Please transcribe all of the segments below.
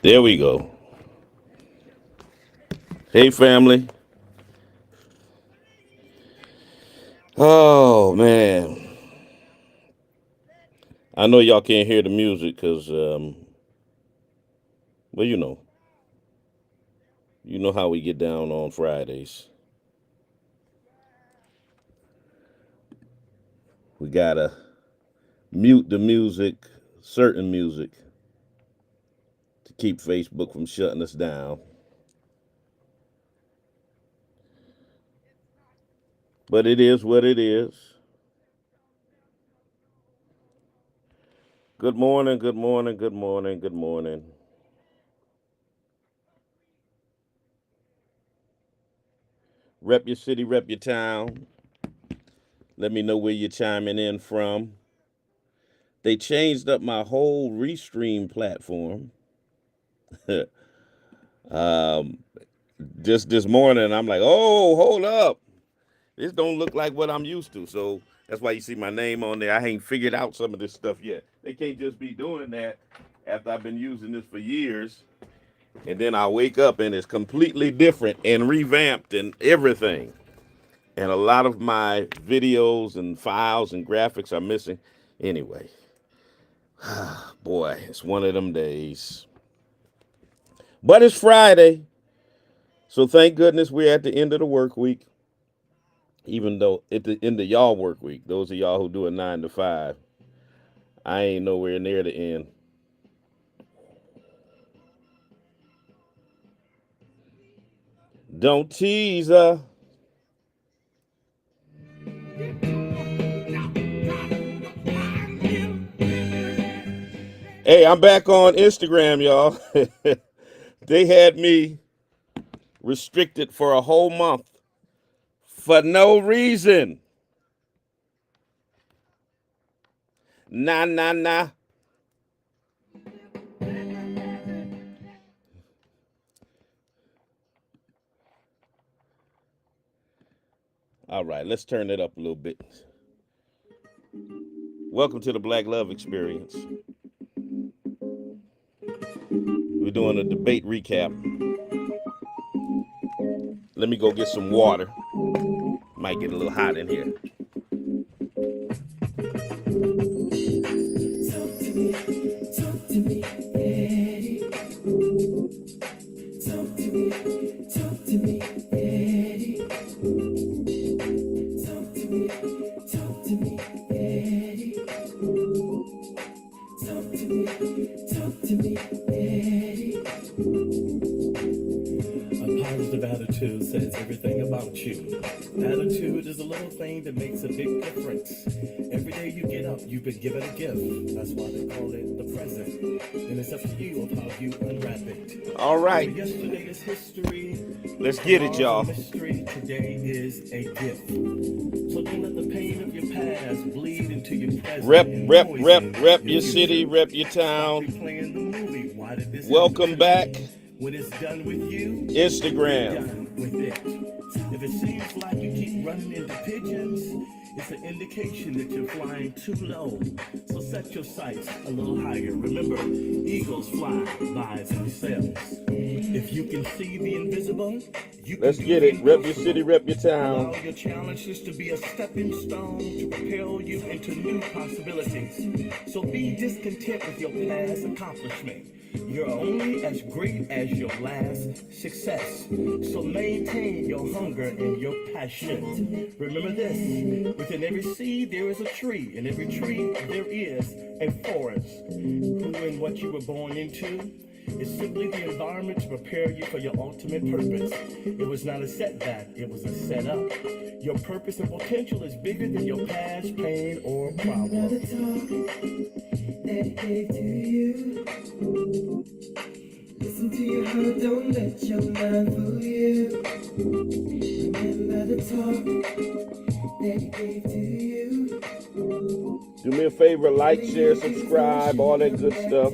There we go. Hey, family. Oh, man. I know y'all can't hear the music because, well, you know how we get down on Fridays. We gotta mute the music, certain music, to keep Facebook from shutting us down. But it is what it is. Good morning, good morning, good morning, good morning. Rep your city, rep your town. Let me know where you're chiming in from. They changed up my whole Restream platform. um, just this morning, I'm like, oh, hold up. This don't look like what I'm used to. So that's why you see my name on there. I ain't figured out some of this stuff yet. They can't just be doing that after I've been using this for years. And then I wake up and it's completely different and revamped and everything. And a lot of my videos and files and graphics are missing. Anyway, boy, it's one of them days. But it's Friday. So thank goodness we're at the end of the work week. Even though at the end of y'all work week, those of y'all who do a 9 to 5, I ain't nowhere near the end. Don't tease her. Hey, I'm back on Instagram, y'all. They had me restricted for a whole month for no reason. Nah, nah, nah. All right, let's turn it up a little bit. Welcome to the Black Love Experience. We're doing a debate recap. Let me go get some water. Might get a little hot in here. A positive attitude says everything about you. Attitude is a little thing that makes a big difference. Every day you get up, you've been given a gift. That's why they call it the present. And it's up to you of how you unwrap it. All right. Yesterday is history. Let's get it, y'all. Mystery. Today is a gift. So don't let the pain of your past bleed into your present. Rep your city, rep your town. Welcome back. When it's done with you, Instagram. Done with it. If it seems like you keep running into pigeons, it's an indication that you're flying too low. So set your sights a little higher. Remember, eagles fly by themselves. If you can see the invisible, you can. Let's get it. Rep your city, rep your town. Allow your challenges to be a stepping stone to propel you into new possibilities. So be discontent with your past accomplishment. You're only as great as your last success. So maintain your hunger and your passion. Remember this, within every seed there is a tree. In every tree there is a forest. Who and what you were born into is simply the environment to prepare you for your ultimate purpose. It was not a setback, it was a setup. Your purpose and potential is bigger than your past pain or problem. Dedicate to you. Listen to your heart, don't let your mind fool you. Remember the talk that he gave to you. Do me a favor, like, share, subscribe, all that good stuff.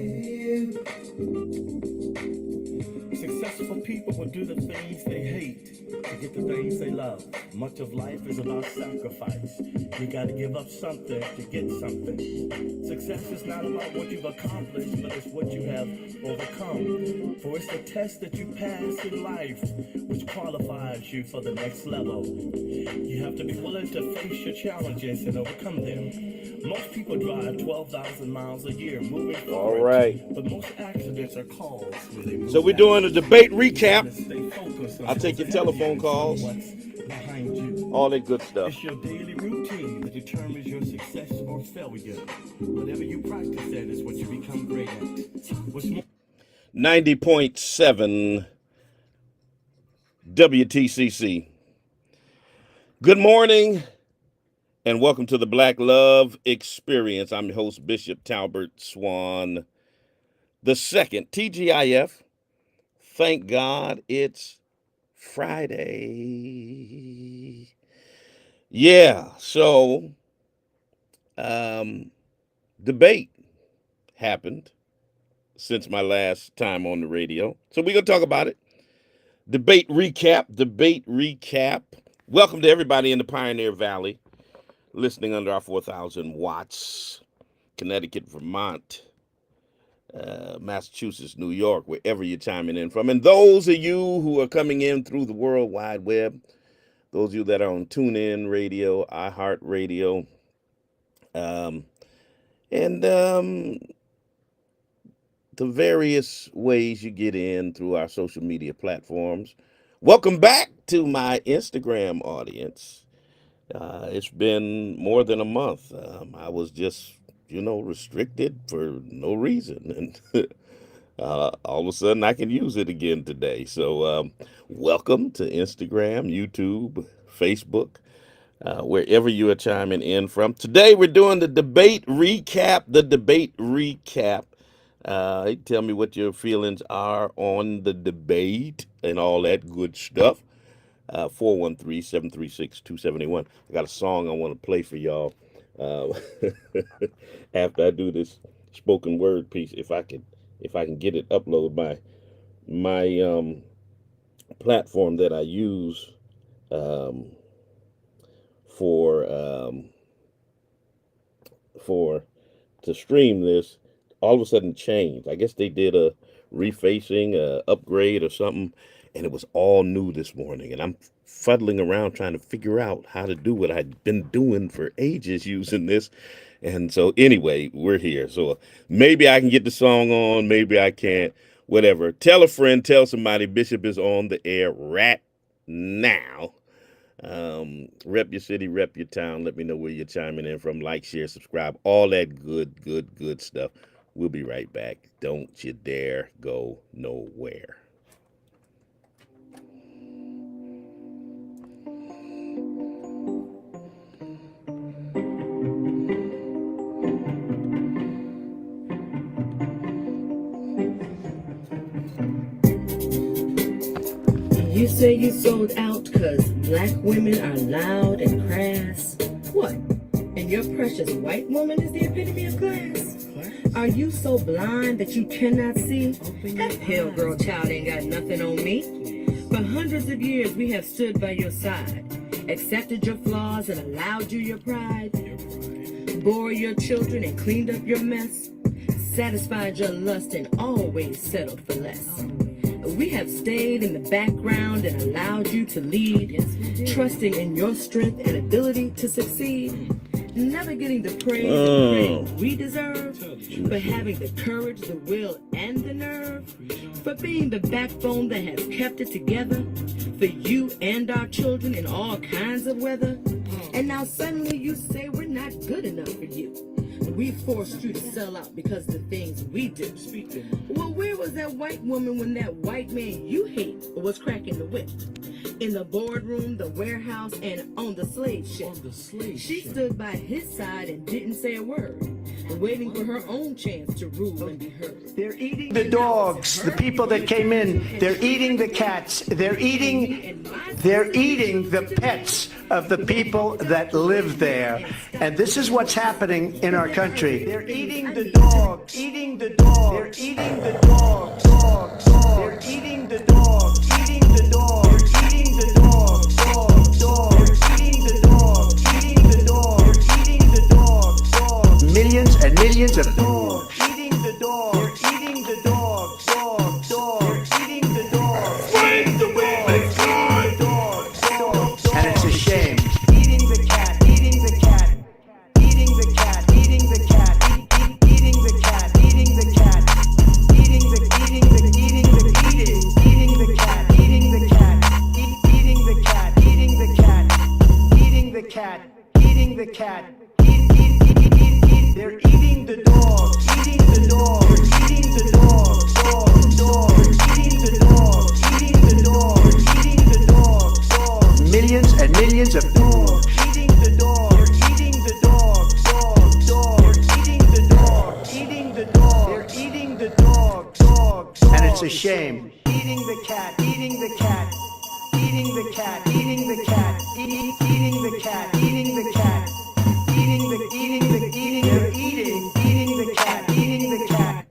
Successful people will do the things they hate to get the things they love. Much of life is about sacrifice. You gotta give up something to get something. Success is not about what you've accomplished, but it's what you have overcome. For it's the test that you pass in life which qualifies you for the next level. You have to be willing to face your challenges and overcome them. Most people drive 12,000 miles a year moving forward. All right. But most accidents are caused when they move So we're doing a debate recap. Stay focused on I'll take your what's ahead of telephone you, calls. what's behind you. All that good stuff. It's your daily routine that determines your success or failure. Whatever you practice at is what you become great at. What's more 90.7 WTCC. Good morning and welcome to the Black Love Experience. I'm your host, Bishop Talbert Swan the second, TGIF. Thank God it's Friday. Yeah, so debate happened since my last time on the radio. So we're going to talk about it. Debate recap. Welcome to everybody in the Pioneer Valley, listening under our 4,000 watts, Connecticut, Vermont, Massachusetts, New York, wherever you're chiming in from. And those of you who are coming in through the World Wide Web, those of you that are on TuneIn Radio, iHeartRadio, and the various ways you get in through our social media platforms. Welcome back to my Instagram audience. It's been more than a month. I was just, restricted for no reason. And all of a sudden I can use it again today. So welcome to Instagram, YouTube, Facebook, wherever you are chiming in from. Today we're doing the debate recap. Tell me what your feelings are on the debate and all that good stuff. 413-736-2781. I got a song I want to play for y'all after I do this spoken word piece. If I can get it uploaded by my platform that I use for to stream this, all of a sudden changed. I guess they did a refacing, upgrade or something, and it was all new this morning. And I'm fuddling around trying to figure out how to do what I'd been doing for ages using this. And so anyway, we're here. So maybe I can get the song on, maybe I can't, whatever. Tell a friend, tell somebody Bishop is on the air right now. Rep your city, rep your town. Let me know where you're chiming in from. Like, share, subscribe, all that good stuff. We'll be right back. Don't you dare go nowhere. You say you sold out cause black women are loud and crass. What? And your precious white woman is the epitome of class? Are you so blind that you cannot see? That pale girl child ain't got nothing on me. For hundreds of years we have stood by your side, accepted your flaws and allowed you your pride, bore your children and cleaned up your mess, satisfied your lust and always settled for less. We have stayed in the background and allowed you to lead, trusting in your strength and ability to succeed. Never getting the praise and praise we deserve, but having the courage, the will, and the nerve, for being the backbone that has kept it together, for you and our children in all kinds of weather. And now suddenly you say we're not good enough for you. We forced you to sell out because of the things we do. Well, where was that white woman when that white man you hate was cracking the whip? In the boardroom, the warehouse, and on the slave ship. She stood by his side and didn't say a word, waiting for her own chance to rule and be heard. They're eating the dogs, the people that came in. They're eating the cats. They're eating the pets of the people that live there. And this is what's happening in our country. They're eating the dogs. They're eating the dogs. They're eating the dogs. They're eating the dogs. They're eating the dogs. millions of dogs eating the dog. They're eating the dog. Dog. They're eating the dog. Wait the way they Eating the dog. And it's a shame. Eating the cat. Eating the cat. Eating the cat. Eating the cat. Eating the cat. Eating the cat. Eating the cat. Eating the cat. Eating the cat. Eating the cat. Eating the cat. Eating the cat. They're eating the dog. Eating the dog. They're eating the dog. Dog. Eating the dog. Eating the dog. Eating the dog. Millions and millions of dogs eating the dog. They're eating the dog. Dog. They're eating the dog. Eating the dog. They're eating the dog. And it's a shame. Eating the cat. Eating the cat. Eating the cat. Eating the cat. Eating the cat. Eating the cat. Eating the they're eating the cat. Eating the cat.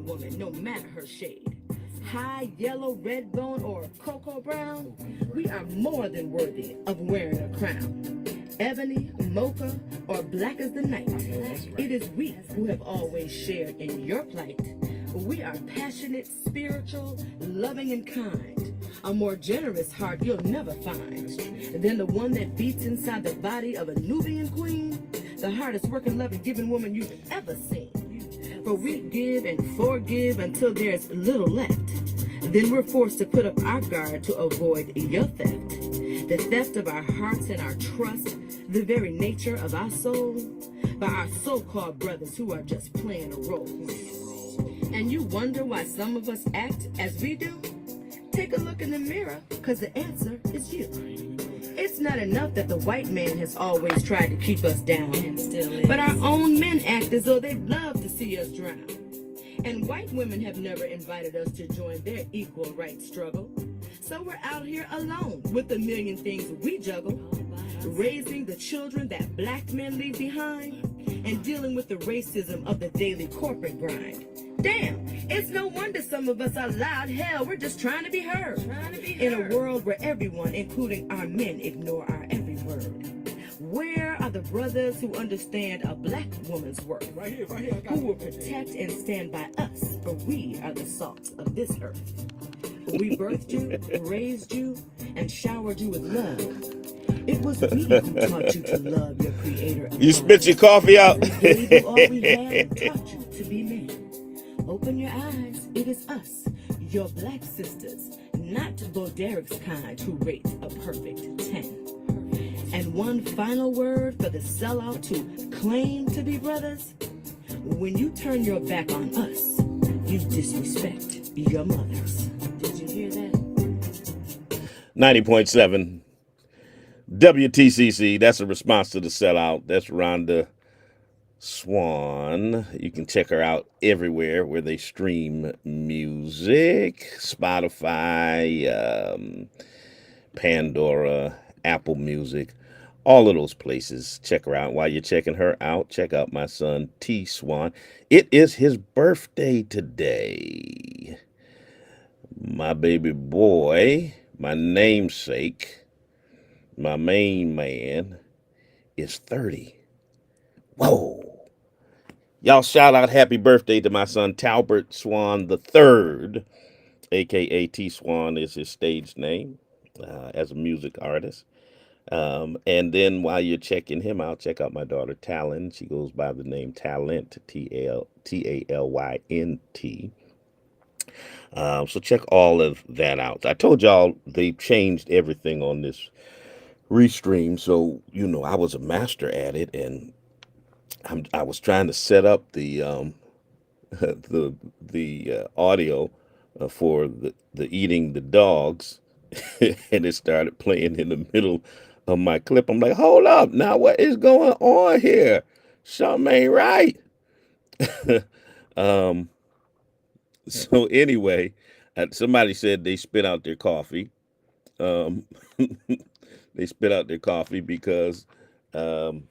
Woman, no matter her shade, high yellow, red bone, or cocoa brown, we are more than worthy of wearing a crown. Ebony, mocha, or black as the night, it is we who have always shared in your plight. We are passionate, spiritual, loving, and kind. A more generous heart you'll never find than the one that beats inside the body of a Nubian queen, the hardest working, loving, giving woman you've ever seen. For we give and forgive until there's little left. Then we're forced to put up our guard to avoid your theft. The theft of our hearts and our trust, the very nature of our soul, by our so-called brothers who are just playing a role. And you wonder why some of us act as we do? Take a look in the mirror, because the answer is you. It's not enough that the white man has always tried to keep us down, but our own men act as though they'd love to see us drown. And white women have never invited us to join their equal rights struggle. So we're out here alone with a million things we juggle, raising the children that black men leave behind, and dealing with the racism of the daily corporate grind. Damn, it's no wonder some of us are loud. Hell, we're just trying to be heard. In a world where everyone, including our men, ignore our every word. Where are the brothers who understand a black woman's worth? Right here, who will protect and stand by us, for we are the salt of this earth. We birthed you, raised you, and showered you with love. It was we who taught you to love your creator. You spit your coffee out. We gave you all we had and taught you to be men. Open your eyes, it is us, your black sisters, not Bo Derek's kind who rate a perfect 10. And one final word for the sellout to claim to be brothers. When you turn your back on us, you disrespect your mothers. Did you hear that? 90.7 WTCC. That's a response to the sellout. That's Rhonda Swan. You can check her out everywhere where they stream music. Spotify, Pandora, Apple Music, all of those places. Check her out. While you're checking her out, check out my son T Swan. It is his birthday today. My baby boy, my namesake, my main man, is 30. Whoa. Y'all shout out happy birthday to my son Talbert Swan the third, aka T Swan is his stage name as a music artist. And then while you're checking him out, check out my daughter Talon. She goes by the name Talent, Talent. So check all of that out. I told y'all they changed everything on this restream, so I was a master at it, and I was trying to set up the the audio for the eating the dogs, and it started playing in the middle of my clip. I'm like, hold up, now what is going on here? Something ain't right. um, so anyway, somebody said they spit out their coffee. Um, they spit out their coffee because um,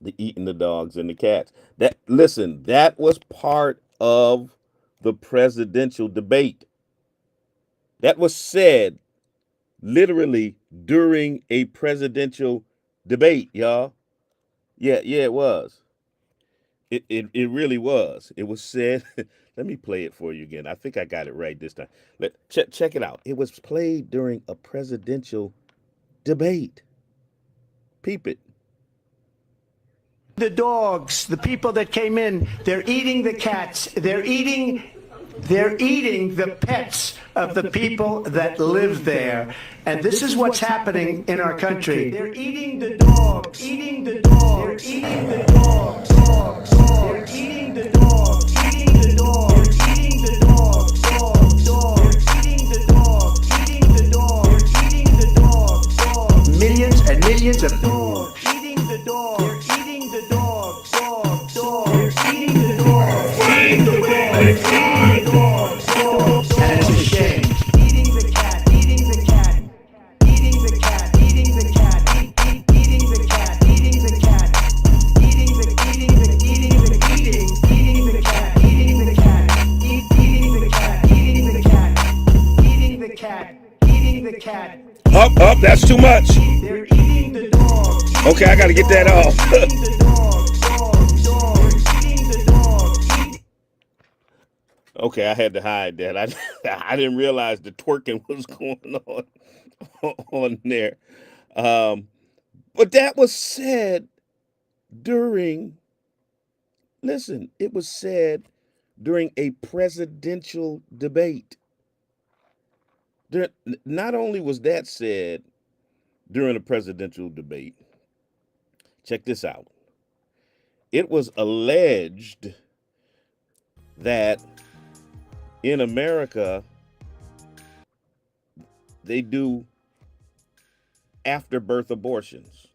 the eating the dogs and the cats. That listen, that was part of the presidential debate. That was said literally during a presidential debate, y'all. Yeah, yeah, it was. It really was. It was said. Let me play it for you again. I think I got it right this time. Check it out. It was played during a presidential debate. Peep it. The dogs, the people that came in, they're eating the cats. They're eating the pets of the people that live there. And this is what's happening in our country. They're eating the dogs, eating the dogs, they're eating the dogs, they're eating the dogs, eating the dogs, eating the dogs, eating the dogs, eating the dogs, eating the dogs, millions and millions of dogs, eating the dogs, they're eating the dogs, they're eating the dogs, eating the dogs, and it's a shame. Eating the cat, eating the cat, eating the cat, eating the cat, eating the cat, eating the cat, eating the cat, eating the cat, eating the cat, eating the cat. Up, that's too much. They're eating the dogs. Okay, I gotta get that off. Eating the dogs, eating the dogs. Okay, I had to hide that. I didn't realize the twerking was going on there. Um, but that was said during. Listen, it was said during a presidential debate. Not only was that said during a presidential debate, check this out. It was alleged that in America they do after-birth abortions.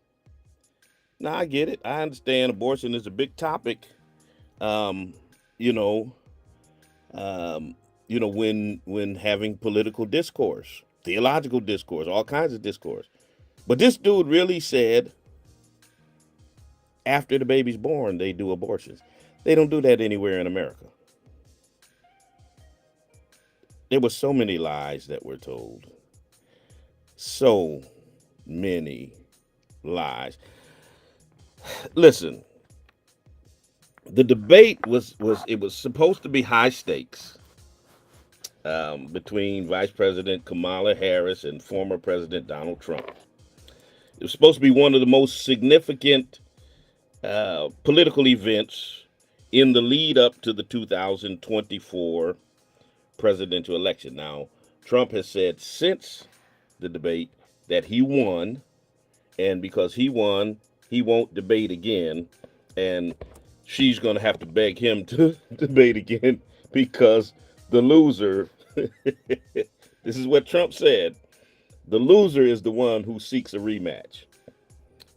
Now I get it. I understand abortion is a big topic. Um, you know, when having political discourse, theological discourse, all kinds of discourse. But this dude really said after the baby's born, they do abortions. They don't do that anywhere in America. There were so many lies that were told. So many lies. Listen, the debate was it was supposed to be high stakes between Vice President Kamala Harris and former President Donald Trump. It was supposed to be one of the most significant political events in the lead up to the 2024 presidential election. Now, Trump has said since the debate that he won, and because he won, he won't debate again, and she's going to have to beg him to debate again because the loser, this is what Trump said, the loser is the one who seeks a rematch.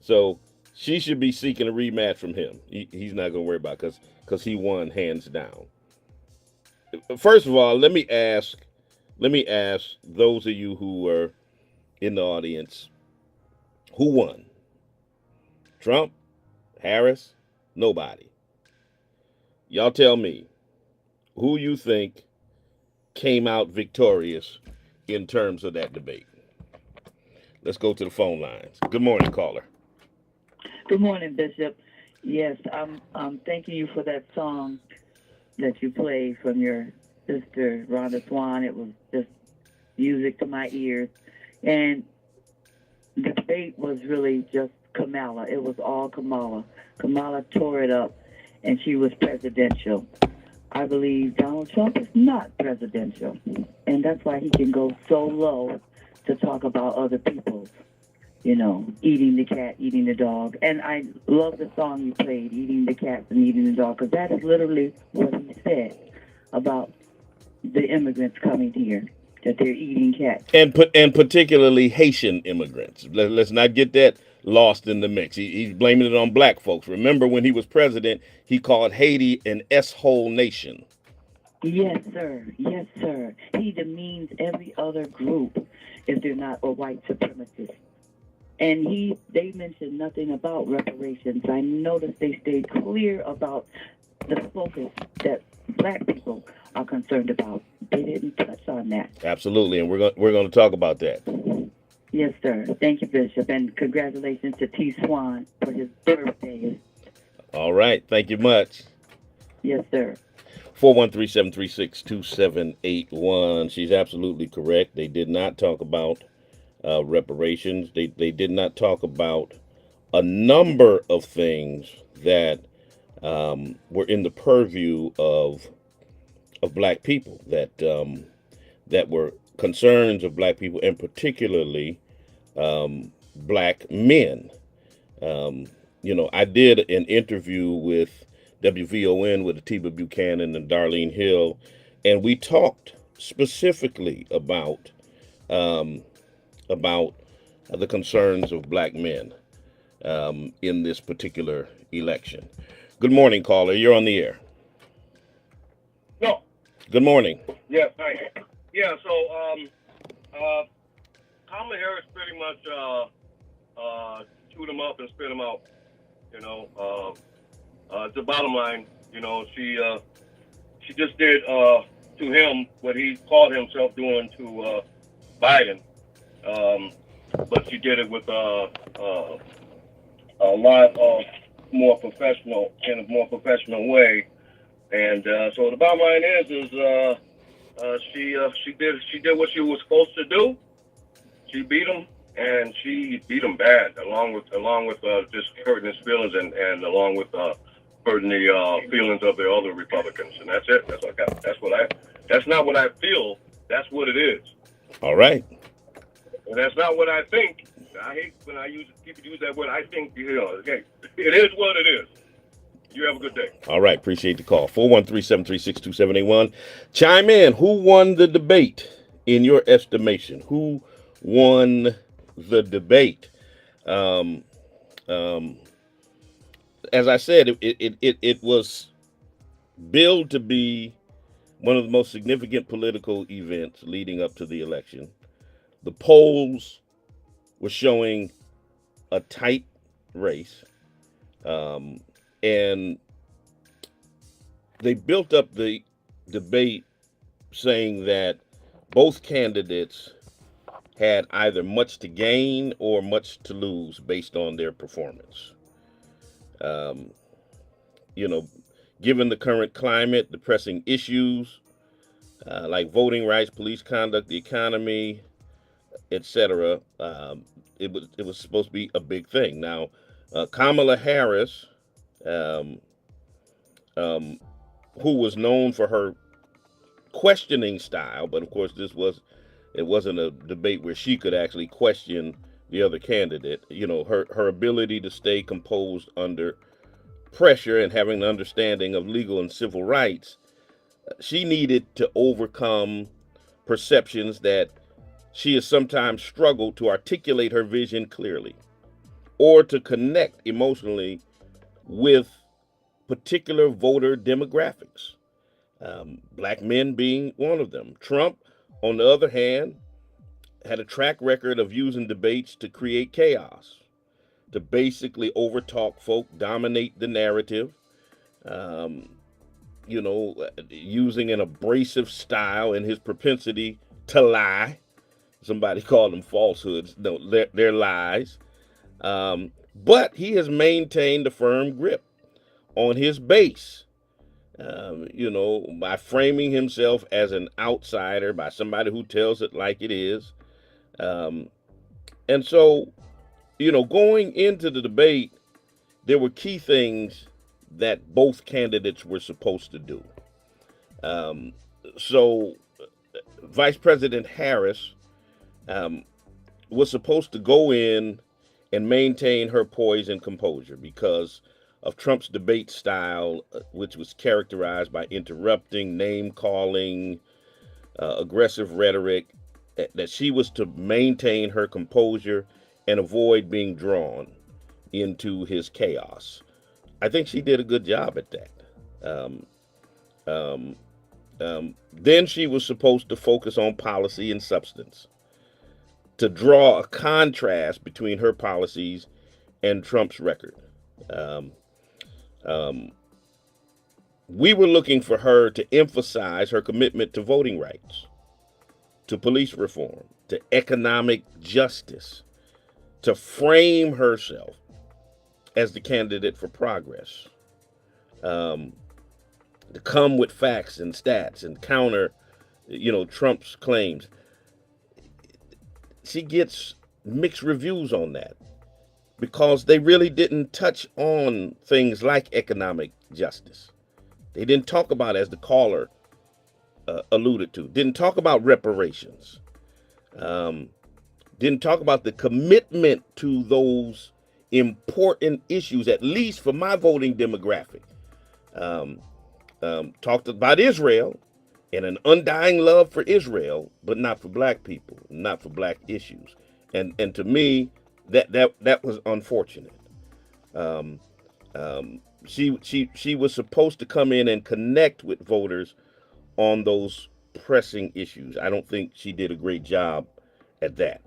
So she should be seeking a rematch from him. He's not going to worry about it because he won hands down. First of all, let me ask those of you who are in the audience, who won? Trump? Harris? Nobody. Y'all tell me who you think came out victorious in terms of that debate. Let's go to the phone lines. Good morning, caller. Good morning, Bishop. Yes, I'm thanking you for that song that you played from your sister, Talbert Swan. It was just music to my ears. And the debate was really just Kamala. It was all Kamala. Kamala tore it up, and she was presidential. I believe Donald Trump is not presidential, and that's why he can go so low to talk about other people's, eating the cat, eating the dog. And I love the song you played, eating the cats and eating the dog, because that is literally what he said about the immigrants coming here, that they're eating cats. And particularly Haitian immigrants. Let's not get that lost in the mix. He's blaming it on black folks. Remember when he was president, he called Haiti an S-hole nation. Yes, sir. Yes, sir. He demeans every other group if they're not a white supremacist. And they mentioned nothing about reparations. I noticed they stayed clear about the focus that black people are concerned about. They didn't touch on that. Absolutely, and we're going to talk about that. Yes, sir. Thank you, Bishop, and congratulations to T. Swan for his birthday. All right, thank you much. Yes, sir. 413-736-2781. She's absolutely correct. They did not talk about reparations. They did not talk about a number of things that were in the purview of black people, that were concerns of black people, and particularly black men. I did an interview with WVON with Atiba Buchanan and Darlene Hill, and we talked specifically about the concerns of black men in this particular election. Good morning, caller. You're on the air. No. Good morning. Yes, thank you. Yeah, so Kamala Harris pretty much chewed him up and spit him out. The bottom line, she just did to him what he called himself doing to Biden, but she did it with a lot of more professional, in a more professional way. And so the bottom line is she did what she was supposed to do. She beat him, and she beat him bad, along with just hurting his feelings, and along with hurting the feelings of the other Republicans. And that's it. That's what I got. That's not what I feel. That's what it is. All right. And that's not what I think. I hate when people use that word. I think, okay, it is what it is. You have a good day. All right. Appreciate the call. 413-736-2781. Chime in. Who won the debate in your estimation? Who won the debate? As I said, it was billed to be one of the most significant political events leading up to the election. The polls were showing a tight race. And they built up the debate saying that both candidates had either much to gain or much to lose based on their performance. Given the current climate, the pressing issues like voting rights, police conduct, the economy, etc., it was supposed to be a big thing. Now, Kamala Harris, who was known for her questioning style, but of course it wasn't a debate where she could actually question the other candidate. Her ability to stay composed under pressure and having an understanding of legal and civil rights, she needed to overcome perceptions that she has sometimes struggled to articulate her vision clearly or to connect emotionally with particular voter demographics, black men being one of them. Trump, on the other hand, had a track record of using debates to create chaos, to basically overtalk folk, dominate the narrative, using an abrasive style and his propensity to lie. Somebody called them falsehoods. No, they're lies. But he has maintained a firm grip on his base, by framing himself as an outsider, by somebody who tells it like it is. And so, going into the debate, there were key things that both candidates were supposed to do. Um, so, Vice President Harris um, was supposed to go in and maintain her poise and composure because of Trump's debate style, which was characterized by interrupting, name calling, aggressive rhetoric, that she was to maintain her composure and avoid being drawn into his chaos. I think she did a good job at that. Um, um, then she was supposed to focus on policy and substance, to draw a contrast between her policies and Trump's record. Um, um, we were looking for her to emphasize her commitment to voting rights, to police reform, to economic justice, to frame herself as the candidate for progress, um, to come with facts and stats and counter, Trump's claims. She gets mixed reviews on that because they really didn't touch on things like economic justice. They didn't talk about, as the caller alluded to, didn't talk about reparations, um, didn't talk about the commitment to those important issues, at least for my voting demographic. Um, Talked about Israel and an undying love for Israel, but not for black people, not for black issues. And to me, that was unfortunate. Um, she was supposed to come in and connect with voters on those pressing issues. I don't think she did a great job at that.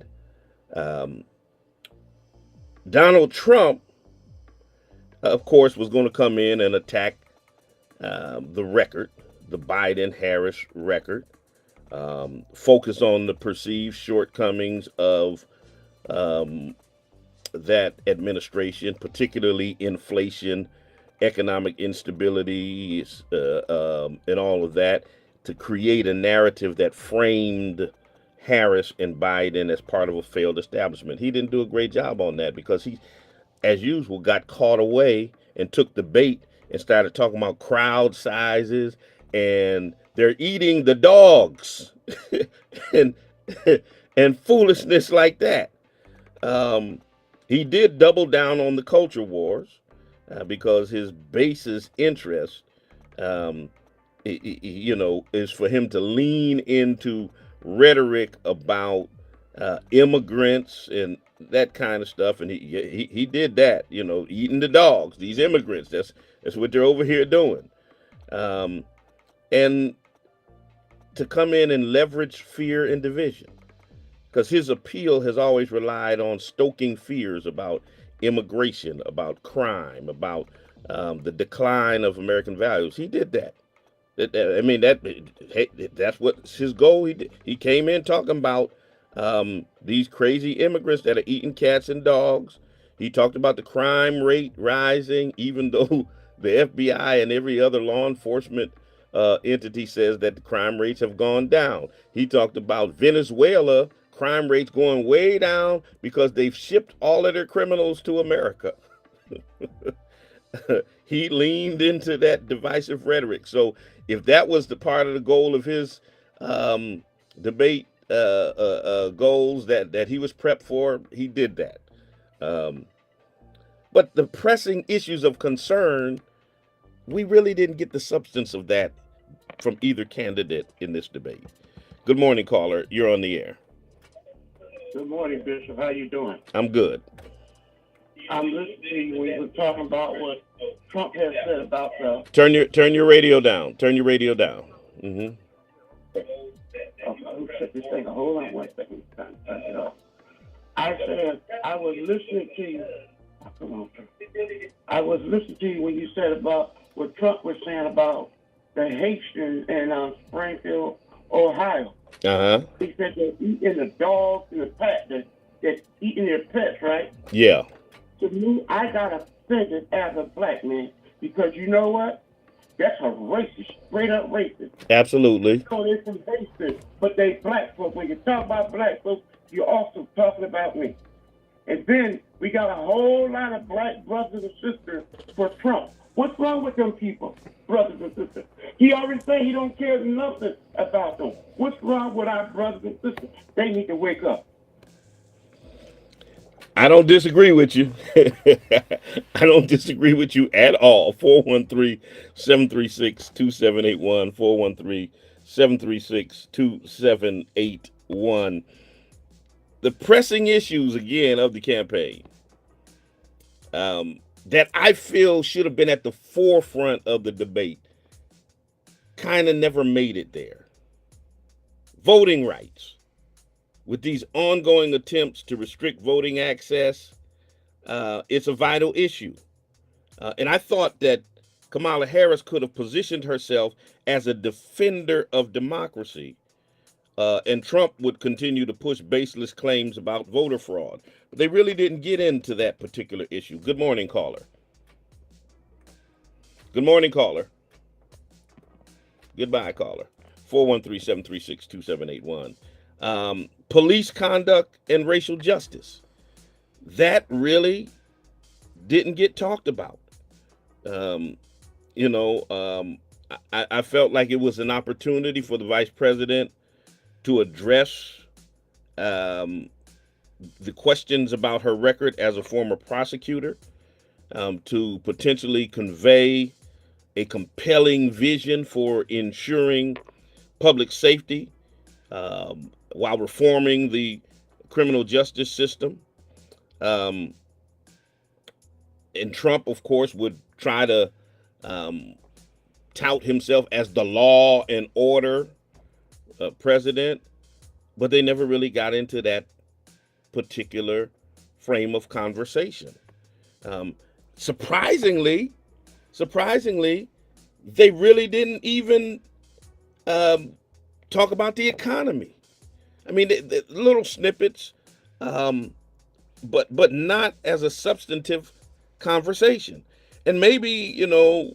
Um, Donald Trump, of course, was going to come in and attack the record, the Biden-Harris record, focus on the perceived shortcomings of that administration, particularly inflation, economic instability, and all of that, to create a narrative that framed Harris and Biden as part of a failed establishment. He didn't do a great job on that because he, as usual, got caught away and took the bait and started talking about crowd sizes and they're eating the dogs and and foolishness like that. Um, he did double down on the culture wars because his base's interest, um, is for him to lean into rhetoric about immigrants and that kind of stuff, and he did that. Eating the dogs, these immigrants. That's what they're over here doing, and to come in and leverage fear and division, because his appeal has always relied on stoking fears about immigration, about crime, about the decline of American values. He did that. That's what his goal. He came in talking about these crazy immigrants that are eating cats and dogs. He talked about the crime rate rising, even though the FBI and every other law enforcement entity says that the crime rates have gone down. He talked about Venezuela crime rates going way down because they've shipped all of their criminals to America. He leaned into that divisive rhetoric. So if that was the part of the goal of his debate goals that he was prepped for, he did that. But the pressing issues of concern, we really didn't get the substance of that from either candidate in this debate. Good morning, caller. You're on the air. Good morning, Bishop. How you doing? I'm good. I'm listening to you when you were talking about what Trump has said about the. Turn your radio down. Turn your radio down. Mm-hmm. Who set this thing? Hold on 1 second. Turn it off. I said I was listening to you. Oh, come on, Trump. I was listening to you when you said about what Trump was saying about the Haitians in Springfield, Ohio. He said they're eating the dogs and the pets. They're eating their pets, right? Yeah. To me, I got offended as a black man because you know what? That's a racist, straight up racist. Absolutely. So they're from Haitians, but they black folks. When you talk about black folks, you're also talking about me. And then we got a whole lot of black brothers and sisters for Trump. What's wrong with them people, brothers and sisters? He already said he don't care nothing about them. What's wrong with our brothers and sisters? They need to wake up. I don't disagree with you. I don't disagree with you at all. 413-736-2781. 413-736-2781. The pressing issues, again, of the campaign that I feel should have been at the forefront of the debate kind of never made it there. Voting rights. With these ongoing attempts to restrict voting access, it's a vital issue. And I thought that Kamala Harris could have positioned herself as a defender of democracy, and Trump would continue to push baseless claims about voter fraud. But they really didn't get into that particular issue. Good morning, caller. Good morning, caller. Goodbye, caller. 413-736-2781. Police conduct and racial justice. That really didn't get talked about. I felt like it was an opportunity for the vice president to address the questions about her record as a former prosecutor, to potentially convey a compelling vision for ensuring public safety while reforming the criminal justice system. And Trump, of course, would try to tout himself as the law and order president, but they never really got into that particular frame of conversation. Surprisingly, they really didn't even talk about the economy. I mean, the little snippets, but not as a substantive conversation. And maybe the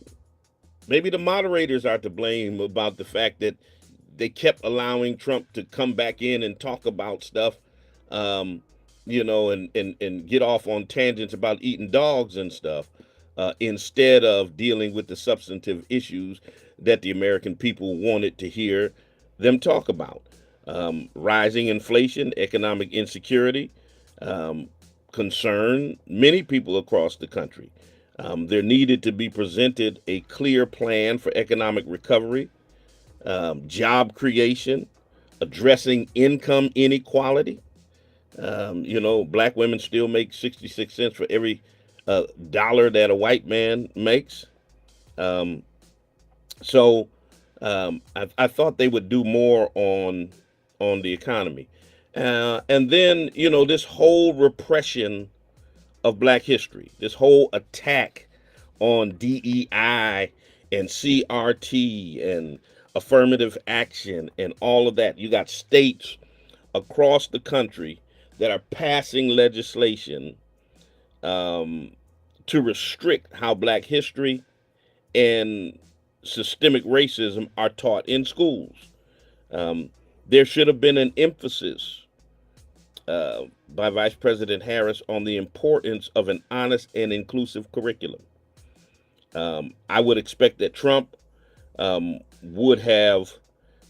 moderators are to blame about the fact that they kept allowing Trump to come back in and talk about stuff, and get off on tangents about eating dogs and stuff, instead of dealing with the substantive issues that the American people wanted to hear them talk about. Rising inflation, economic insecurity, concern many people across the country. There needed to be presented a clear plan for economic recovery, job creation, addressing income inequality. Black women still make 66 cents for every dollar that a white man makes. So I thought they would do more on the economy. And then, this whole repression of Black history, this whole attack on DEI and CRT and affirmative action and all of that. You got states across the country that are passing legislation to restrict how Black history and systemic racism are taught in schools. There should have been an emphasis by Vice President Harris on the importance of an honest and inclusive curriculum. I would expect that Trump would have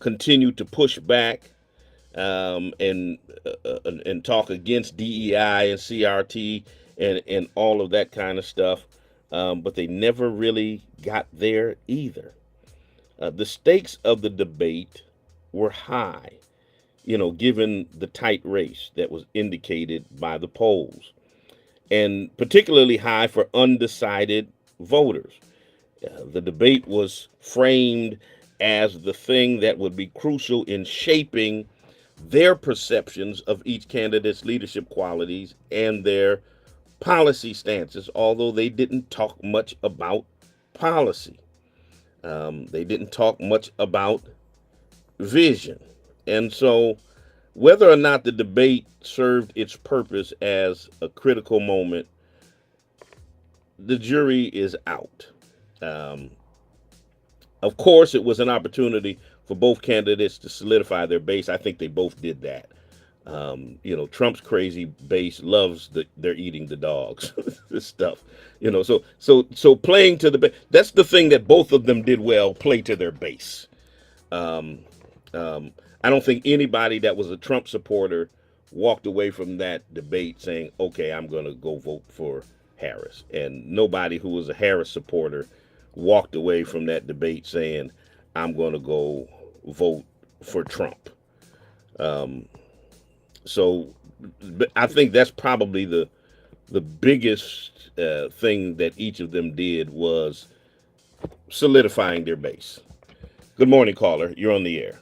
continued to push back and talk against DEI and CRT and all of that kind of stuff, but they never really got there either. The stakes of the debate were high, given the tight race that was indicated by the polls, and particularly high for undecided voters. The debate was framed as the thing that would be crucial in shaping their perceptions of each candidate's leadership qualities and their policy stances, although they didn't talk much about policy. They didn't talk much about vision. And so whether or not the debate served its purpose as a critical moment, the jury is out. Of course, it was an opportunity for both candidates to solidify their base. I think they both did that. Trump's crazy base loves they're eating the dogs, this stuff. So playing to the base. That's the thing that both of them did well. Play to their base. Um, um, I don't think anybody that was a Trump supporter walked away from that debate saying, "Okay, I'm going to go vote for Harris," and nobody who was a Harris supporter walked away from that debate saying, "I'm going to go vote for Trump." Um, so I think that's probably the biggest thing that each of them did was solidifying their base. Good morning, caller. You're on the air.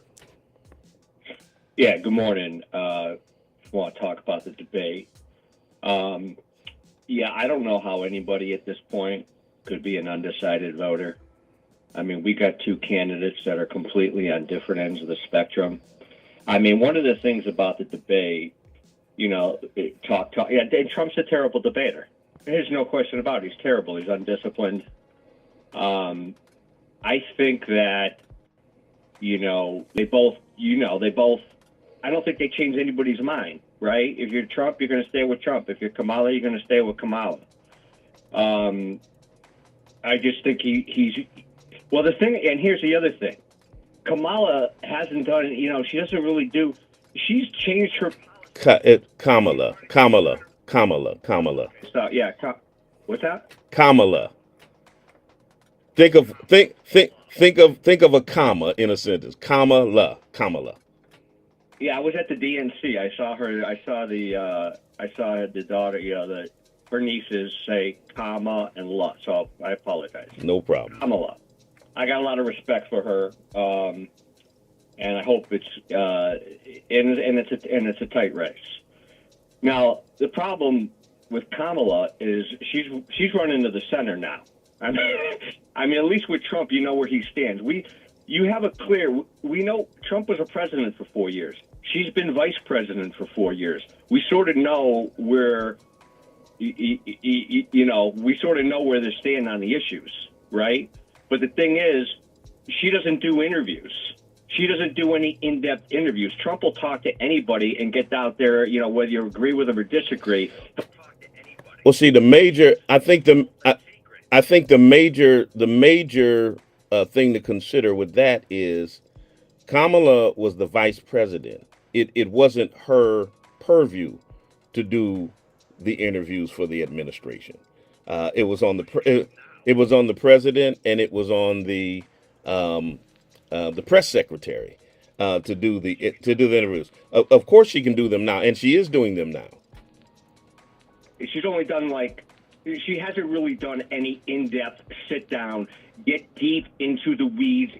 Yeah, good morning. Want to talk about the debate. Yeah, I don't know how anybody at this point could be an undecided voter. I mean, we got two candidates that are completely on different ends of the spectrum. I mean, one of the things about the debate, talk. Yeah, Trump's a terrible debater. There's no question about it. He's terrible. He's undisciplined. I think that, they both. I don't think they change anybody's mind, right? If you're Trump, you're going to stay with Trump. If you're Kamala, you're going to stay with Kamala. I just think he's. Well, the thing, and here's the other thing. Kamala hasn't done, she doesn't really do. She's changed her. Kamala. So, yeah, what's that? Kamala. Think of a comma in a sentence. Kamala. Yeah, I was at the DNC. I saw her. I saw the daughter. Her nieces say comma and la. So I apologize. No problem. Kamala. I got a lot of respect for her, and I hope it's it's a tight race. Now the problem with Kamala is she's running to the center now. I mean, at least with Trump, you know where he stands. We know Trump was a president for 4 years. She's been vice president for 4 years. We sort of know where, we sort of know where they stand on the issues, right? But the thing is, she doesn't do interviews. She doesn't do any in-depth interviews. Trump will talk to anybody and get out there, whether you agree with him or disagree. Well, see, I think the major thing to consider with that is Kamala was the vice president. It wasn't her purview to do the interviews for the administration. It was on the president, and it was on the press secretary to do the interviews. Of course, she can do them now, and she is doing them now. She's only done she hasn't really done any in-depth sit-down, get deep into the weeds.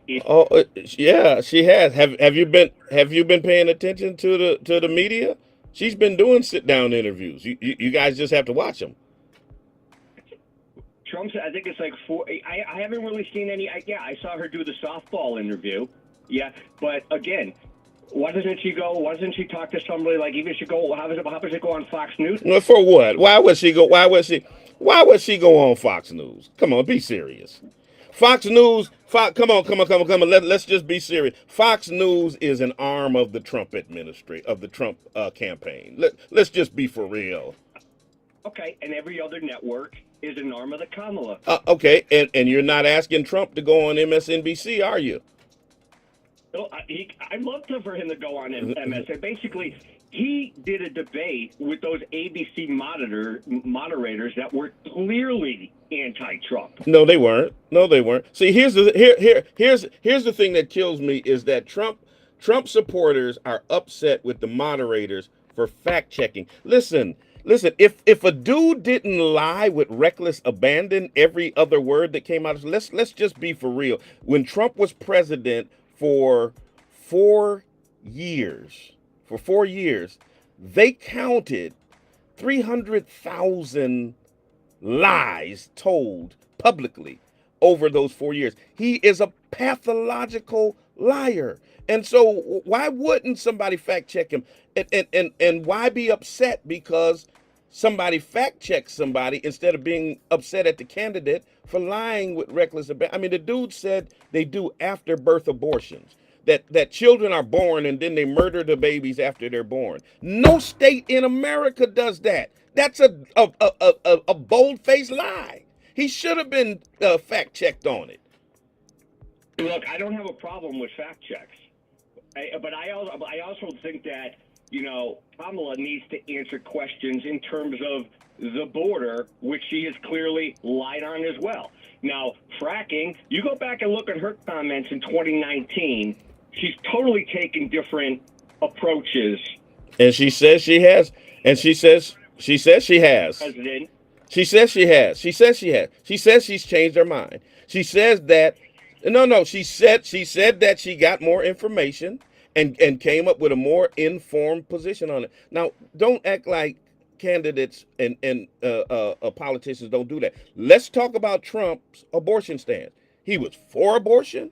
Yeah, she has. Have you been paying attention to the media? She's been doing sit-down interviews. You guys just have to watch them. Trump's, I think it's like four. I haven't really seen any. I saw her do the softball interview. Yeah, but again, why doesn't she go? Why doesn't she talk to somebody like even she go? How does it go on Fox News? Well, for what? Why would she go? Why would she go on Fox News? Come on, be serious. Fox News. Come on. Let's just be serious. Fox News is an arm of the Trump Trump campaign. Let's just be for real. Okay, and every other network is an arm of the Kamala. Okay, and you're not asking Trump to go on MSNBC, are you? I'd love for him to go on MS. Basically, he did a debate with those ABC moderators that were clearly anti-Trump. No, they weren't. See, here's the thing that kills me is that Trump supporters are upset with the moderators for fact checking. Listen. If a dude didn't lie with reckless abandon every other word that came out, let's just be for real. When Trump was president for 4 years, they counted 300,000 lies told publicly over those 4 years. He is a pathological liar. And so why wouldn't somebody fact check him? And why be upset because somebody fact checks somebody instead of being upset at the candidate for lying with reckless abandon? I mean, the dude said they do after birth abortions. that children are born and then they murder the babies after they're born. No state in America does that. That's a bold-faced lie. He should have been fact checked on it. Look, I don't have a problem with fact checks, but I also think that Kamala needs to answer questions in terms of the border, which she has clearly lied on as well. Now, fracking, you go back and look at her comments in 2019. She's totally taken different approaches. And she says she has. And she says she has. President. She says she has. She says she has. She says she's changed her mind. She says that no. She said that she got more information and came up with a more informed position on it. Now, don't act like candidates and politicians don't do that. Let's talk about Trump's abortion stance. He was for abortion,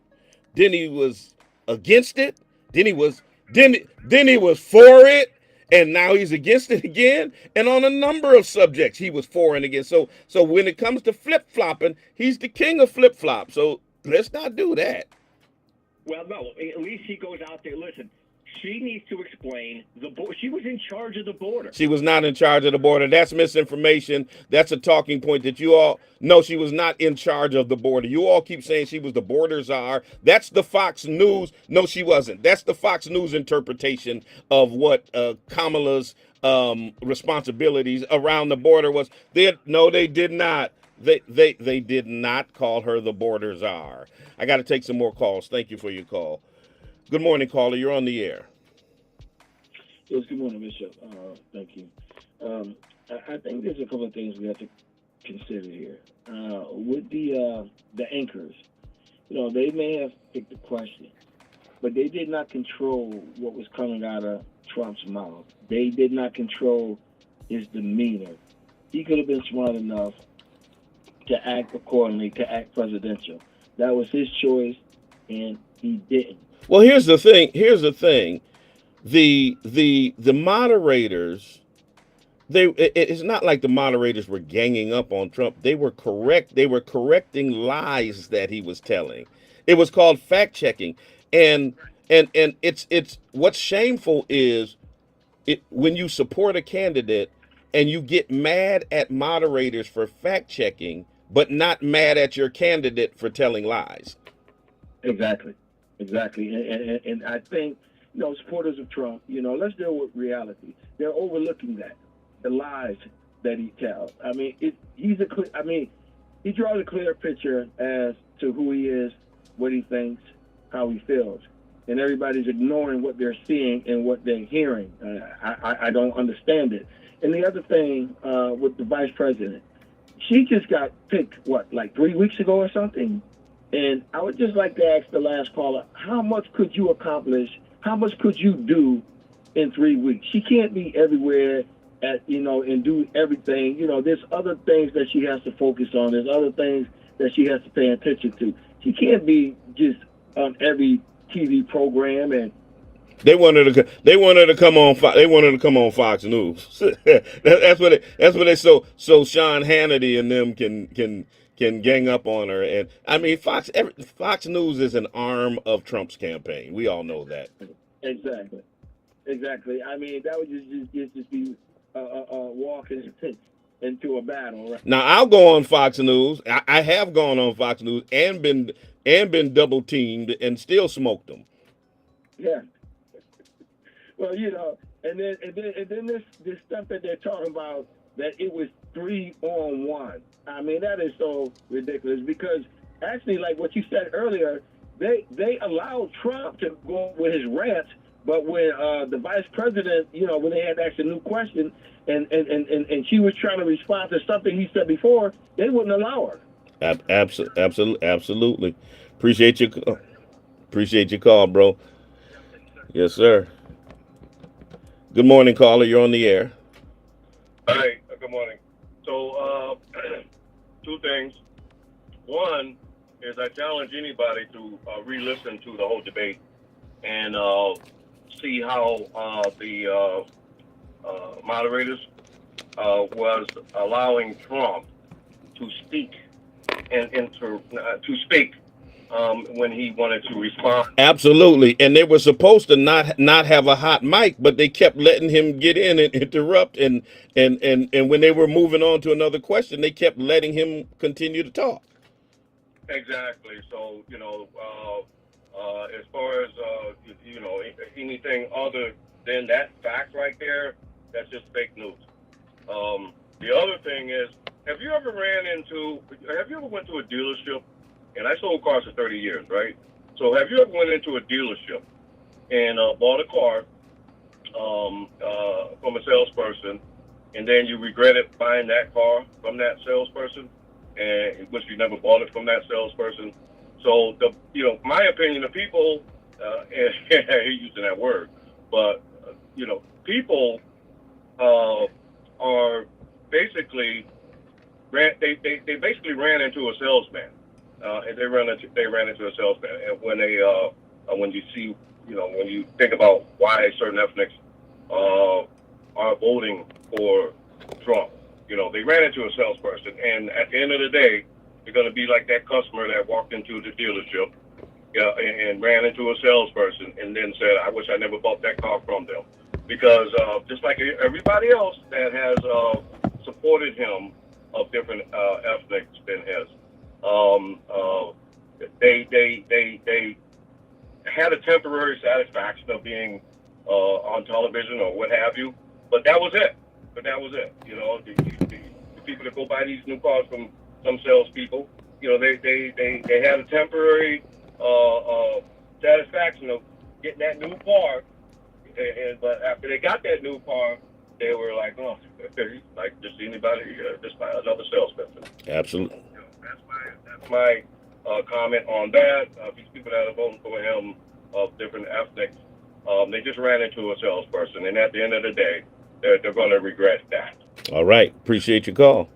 then he was against it, then he was for it, and now he's against it again. And on a number of subjects, he was for and against. So when it comes to flip flopping, he's the king of flip flop. So let's not do that. Well, no. At least he goes out there. Listen. She needs to explain she was in charge of the border. She was not in charge of the border. That's misinformation. That's a talking point that you all know. She was not in charge of the border. You all keep saying she was the border czar. That's the Fox News. No, she wasn't. That's the Fox News interpretation of what Kamala's responsibilities around the border was. No, they did not. They did not call her the border czar. I got to take some more calls. Thank you for your call. Good morning, caller. You're on the air. Yes, good morning, Bishop. Thank you. I think there's a couple of things we have to consider here. With the anchors, they may have picked the question, but they did not control what was coming out of Trump's mouth. They did not control his demeanor. He could have been smart enough to act accordingly, to act presidential. That was his choice, and he didn't. Well, here's the thing. The moderators, it's not like the moderators were ganging up on Trump. They were correct. They were correcting lies that he was telling. It was called fact checking. And it's what's shameful is when you support a candidate and you get mad at moderators for fact checking, but not mad at your candidate for telling lies. Exactly. And I think, supporters of Trump, let's deal with reality. They're overlooking the lies that he tells. I mean, he draws a clear picture as to who he is, what he thinks, how he feels. And everybody's ignoring what they're seeing and what they're hearing. I don't understand it. And the other thing with the vice president, she just got picked, like 3 weeks ago or something? And I would just like to ask the last caller, how much could you accomplish? How much could you do in 3 weeks? She can't be everywhere and do everything. There's other things that she has to focus on. There's other things that she has to pay attention to. She can't be just on every TV program and They wanted to come on. They wanted to come on Fox News. that's what they so Sean Hannity and them can gang up on her. And I mean, Fox News is an arm of Trump's campaign. We all know that. Exactly. I mean, that would just be walking into a battle. Right? Now I'll go on Fox News. I have gone on Fox News and been double teamed and still smoked them. Yeah. Well, and then this stuff that they're talking about, that it was 3-on-1. I mean, that is so ridiculous because actually, like what you said earlier, they allowed Trump to go with his rants, but when the vice president, when they had to ask a new question and she was trying to respond to something he said before, they wouldn't allow her. Absolutely. Appreciate your call, bro. Yes, sir. Good morning, caller. You're on the air. Hi. Good morning. So, two things. One is I challenge anybody to re-listen to the whole debate and see how the moderators was allowing Trump to speak and to speak when he wanted to respond. Absolutely, and they were supposed to not have a hot mic, but they kept letting him get in and interrupt, and when they were moving on to another question, they kept letting him continue to talk. Exactly. So, as far as anything other than that fact right there, that's just fake news. The other thing is, have you ever went to a dealership? And I sold cars for 30 years, right? So have you ever went into a dealership and bought a car from a salesperson, and then you regretted buying that car from that salesperson, and which you never bought it from that salesperson? So my opinion, the people, and I hate using that word, but people are basically they basically ran into a salesman, and they ran into a salesman, and when you see when you think about why certain ethnics are voting for Trump, they ran into a salesperson, and at the end of the day, they're going to be like that customer that walked into the dealership, and ran into a salesperson, and then said, "I wish I never bought that car from them," because just like everybody else that has supported him of different ethnics than his, they had a temporary satisfaction of being on television or what have you, but that was it. The people that go buy these new cars from some salespeople, they had a temporary satisfaction of getting that new car, but after they got that new car, they were like, "Oh, like just anybody, just buy another salesperson." Absolutely. That's my comment on that. These people that are voting for him of different ethnics, they just ran into a salesperson, and at the end of the day, they're going to regret that. All right. Appreciate your call.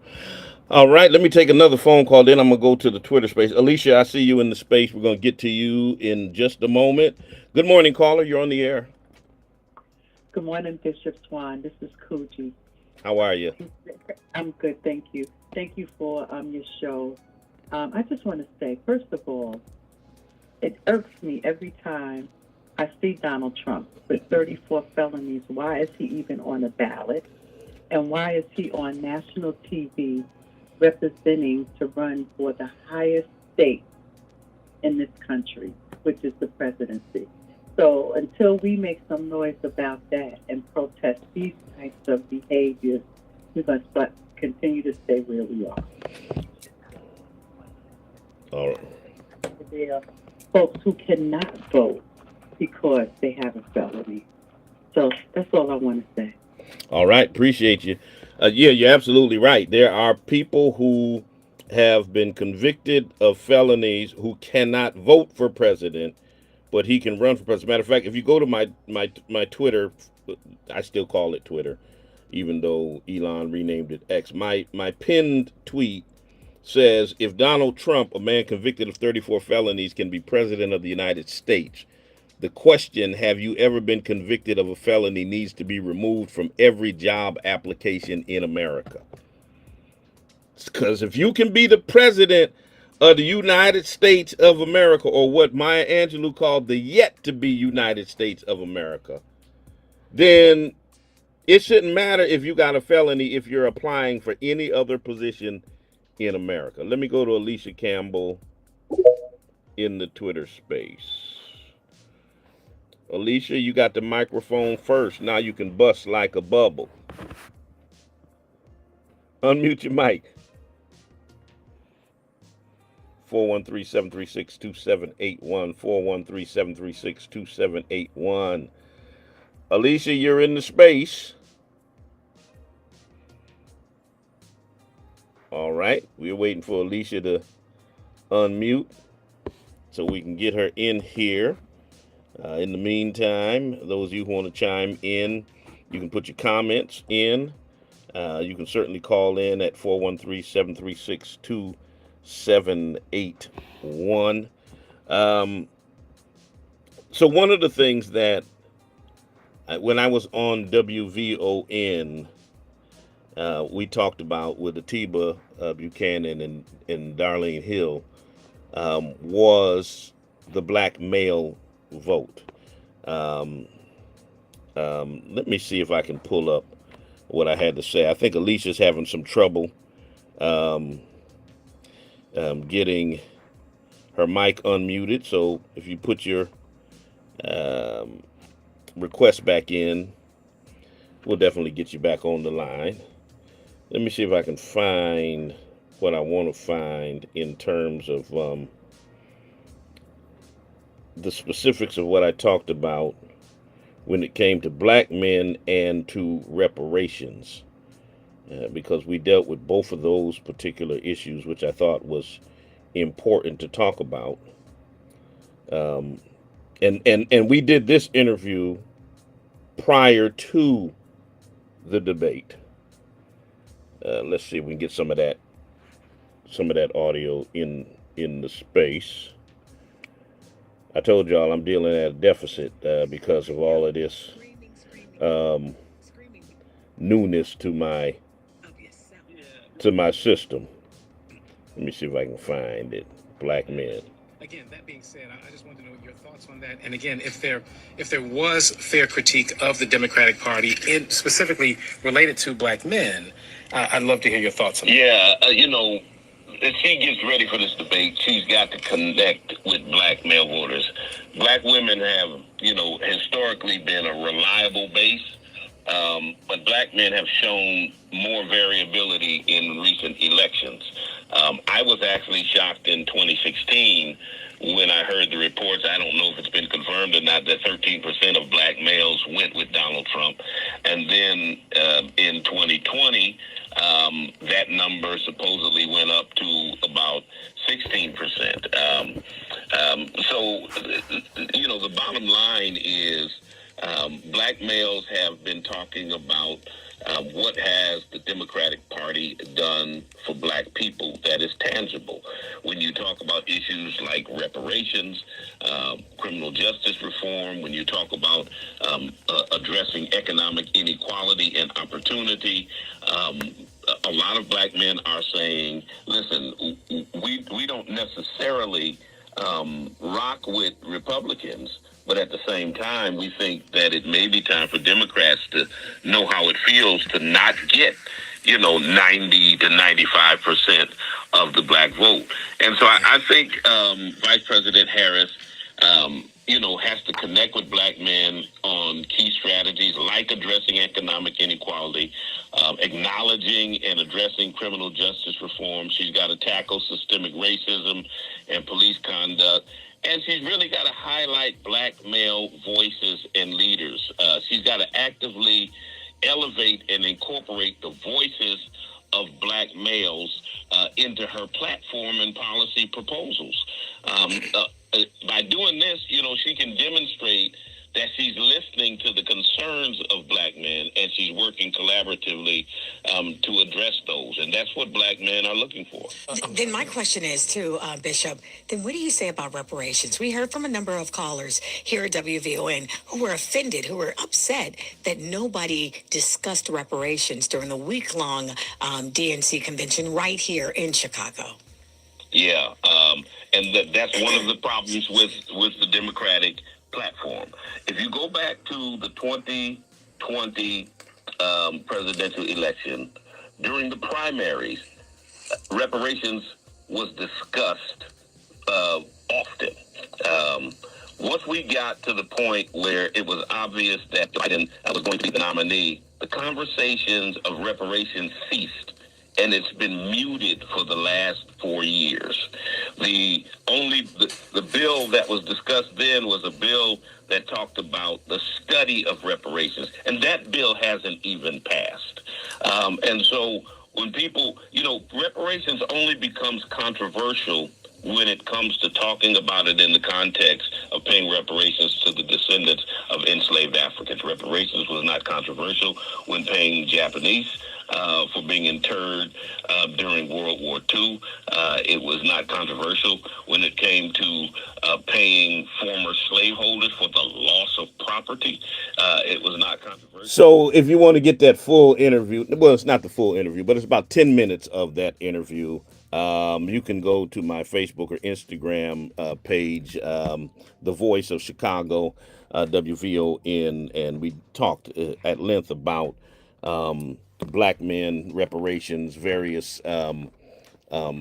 All right. Let me take another phone call. Then I'm going to go to the Twitter space. Alicia, I see you in the space. We're going to get to you in just a moment. Good morning, caller. You're on the air. Good morning, Bishop Swan. This is Coochie. How are you? I'm good, thank you. Thank you for your show. I just want to say, first of all, it irks me every time I see Donald Trump with 34 felonies. Why is he even on the ballot? And why is he on national TV representing to run for the highest stake in this country, which is the presidency? So until we make some noise about that and protest these types of behaviors, we must continue to stay where we are. All right. There are folks who cannot vote because they have a felony. So that's all I want to say. All right. Appreciate you. Yeah, you're absolutely right. There are people who have been convicted of felonies who cannot vote for president, but he can run for president. Matter of fact, if you go to my Twitter, I still call it Twitter, even though Elon renamed it X. My pinned tweet says, if Donald Trump, a man convicted of 34 felonies, can be president of the United States, the question, have you ever been convicted of a felony, needs to be removed from every job application in America. Because if you can be the president of the United States of America, or what Maya Angelou called the yet to be United States of America, then it shouldn't matter if you got a felony if you're applying for any other position in America. Let me go to Alicia Campbell in the Twitter space. Alicia, you got the microphone first. Now you can bust like a bubble. Unmute your mic. 413-736-2781. 413-736-2781. Alicia, you're in the space. All right. We're waiting for Alicia to unmute so we can get her in here. In the meantime, those of you who want to chime in, you can put your comments in. You can certainly call in at 413-736-2781. So one of the things that when I was on WVON, we talked about with Atiba Buchanan and Darlene Hill, was the black male vote. Um, Let me see if I can pull up what I had to say. I think Alicia's having some trouble um, getting her mic unmuted. So if you put your um, request back in, we'll definitely get you back on the line. Let me see if I can find what I want to find in terms of the specifics of what I talked about when it came to black men and to reparations, because we dealt with both of those particular issues, which I thought was important to talk about. Um, and we did this interview prior to the debate. Let's see if we can get some of that audio in the space. I told y'all I'm dealing at a deficit because of all of this um, newness to my system. Let me see if I can find it. Black men. Again, that being said, I just want to know your thoughts on that. And again, if there was fair critique of the Democratic Party, specifically related to black men, I'd love to hear your thoughts on that. Yeah, as she gets ready for this debate, she's got to connect with black male voters. Black women have, historically been a reliable base, but black men have shown more variability in recent elections. I was actually shocked in 2016 when I heard the reports. I don't know if it's been confirmed or not, that 13% of black males went with Donald Trump. And then in 2020, that number supposedly went up to about 16%. So, the bottom line is black males have been talking about what has the Democratic Party done for black people that is tangible. When you talk about issues like reparations, criminal justice reform, when you talk about addressing economic inequality and opportunity, a lot of black men are saying, listen, we don't necessarily rock with Republicans, but at the same time, we think that it may be time for Democrats to know how it feels to not get, 90 to 95% of the black vote. And so I think Vice President Harris, has to connect with black men on key strategies like addressing economic inequality, acknowledging and addressing criminal justice reform. She's got to tackle systemic racism and police conduct. And she's really got to highlight black male voices and leaders. She's got to actively elevate and incorporate the voices of black males into her platform and policy proposals. By doing this, she can demonstrate that she's listening to the concerns of black men and she's working collaboratively to address those. And that's what black men are looking for. Then my question is to Bishop, then what do you say about reparations? We heard from a number of callers here at WVON who were offended, who were upset that nobody discussed reparations during the week-long DNC convention right here in Chicago. Yeah, and that's one of the problems with the Democratic platform. If you go back to the 2020 presidential election, during the primaries, reparations was discussed often. Once we got to the point where it was obvious that Biden was going to be the nominee, the conversations of reparations ceased. And it's been muted for the last 4 years. The bill that was discussed then was a bill that talked about the study of reparations, and that bill hasn't even passed. And so when people, reparations only becomes controversial when it comes to talking about it in the context of paying reparations to the descendants of enslaved Africans. Reparations was not controversial when paying Japanese for being interred during World War II. It was not controversial when it came to paying former slaveholders for the loss of property. It was not controversial. So if you want to get that full interview, well, it's not the full interview, but it's about 10 minutes of that interview You can go to my Facebook or Instagram page, The Voice of Chicago, WVON, and we talked at length about black men, reparations, various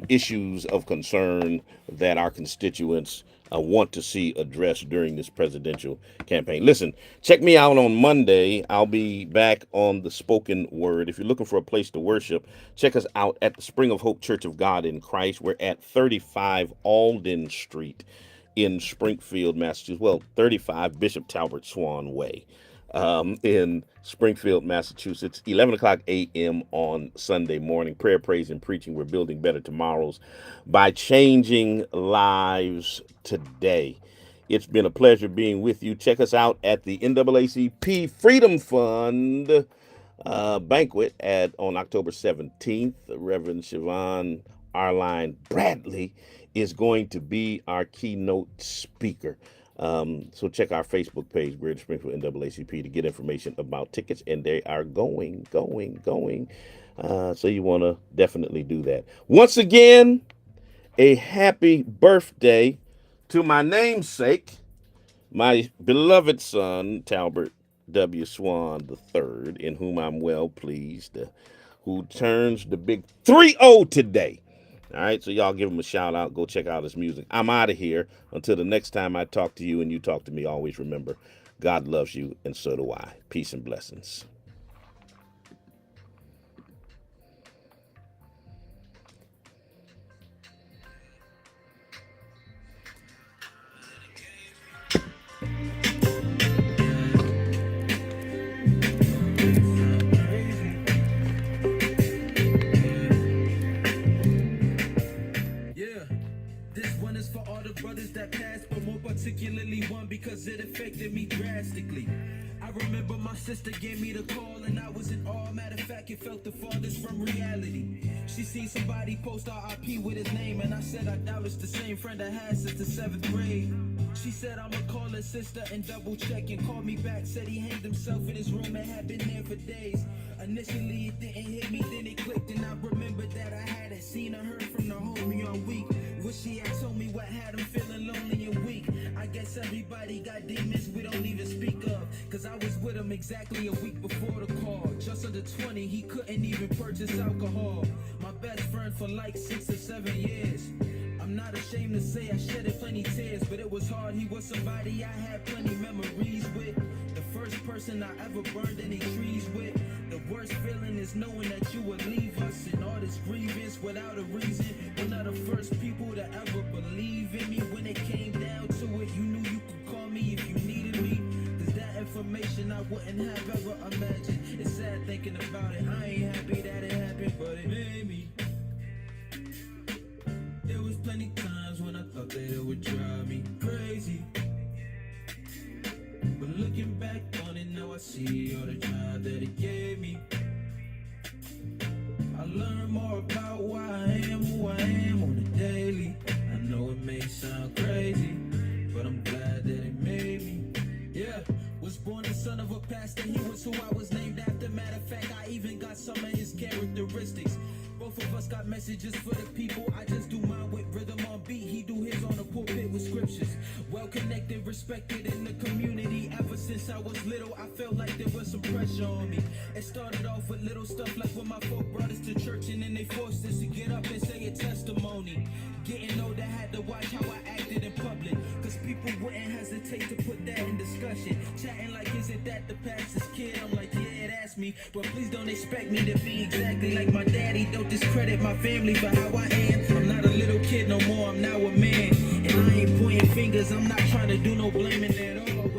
issues of concern that our constituents want to see addressed during this presidential campaign. Listen, check me out on Monday. I'll be back on the spoken word. If you're looking for a place to worship, check us out at the Spring of Hope Church of God in Christ. We're at 35 Alden Street in Springfield, Massachusetts. Well, 35 Bishop Talbert Swan Way in Springfield, Massachusetts. 11 o'clock a.m. on Sunday morning. Prayer, praise, and preaching. We're building better tomorrows by changing lives today. It's been a pleasure being with you. Check us out at the NAACP Freedom Fund banquet on October 17th. Reverend Siobhan Arline Bradley is going to be our keynote speaker. So check our Facebook page, Greater Springfield NAACP, to get information about tickets, and they are going. So you want to definitely do that. Once again, a happy birthday to my namesake, my beloved son, Talbert W. Swan III, in whom I'm well pleased, who turns the big 3-0 today. All right, so y'all give him a shout out. Go check out his music. I'm out of here. Until the next time I talk to you and you talk to me, always remember, God loves you and so do I. Peace and blessings. For all the brothers that passed, but more particularly one because it affected me drastically. I remember my sister gave me the call and I was in awe. Matter of fact, it felt the farthest from reality. She seen somebody post RIP with his name and I said I doubt it's the same friend I had since the 7th grade. She said I'ma call her sister and double check, and called me back, said he hanged himself in his room and had been there for days. Initially it didn't hit me, then it clicked, and I remembered that I hadn't seen or heard from the homie all week. Wish he had told me what had him feeling lonely and weak. I guess everybody got demons we don't even speak of, cause I was with him exactly a week before the call. Just under 20, he couldn't even purchase alcohol. My best friend for like 6 or 7 years. I'm not ashamed to say I shedded plenty tears, but it was hard. He was somebody I had plenty memories with. The first person I ever burned any trees with. The worst feeling is knowing that you would leave us in all this grievance without a reason. One of the first people to ever believe in me. When it came down to it, you knew you could call me if you needed me. Cause that information I wouldn't have ever imagined. It's sad thinking about it. I ain't happy that it happened, but it made me. There was plenty times when I thought that it would drive me crazy. But looking back on it now, I see all the drive that it gave me. I learned more about why I am who I am on the daily. I know it may sound crazy, but I'm glad that it made me. Yeah, was born the son of a pastor. He was who I was named after. Matter of fact, I even got some of his characteristics. Both of us got messages for the people. I just do mine with rhythm on beat. He do his on the pulpit with scriptures. Well connected, respected in the community. Ever since I was little, I felt like there was some pressure on me. It started off with little stuff like when my folk brought us to church and then they forced us to get up and say a testimony. Getting older, had to watch how I acted in public, cause people wouldn't hesitate to put that in discussion. Chatting like, isn't that the pastor's kid? I'm like, yeah, that's me, but please don't expect me to be exactly like my daddy. Don't discredit my family for how I am. I'm not a little kid no more, I'm now a man. And I ain't pointing fingers, I'm not trying to do no blaming at all.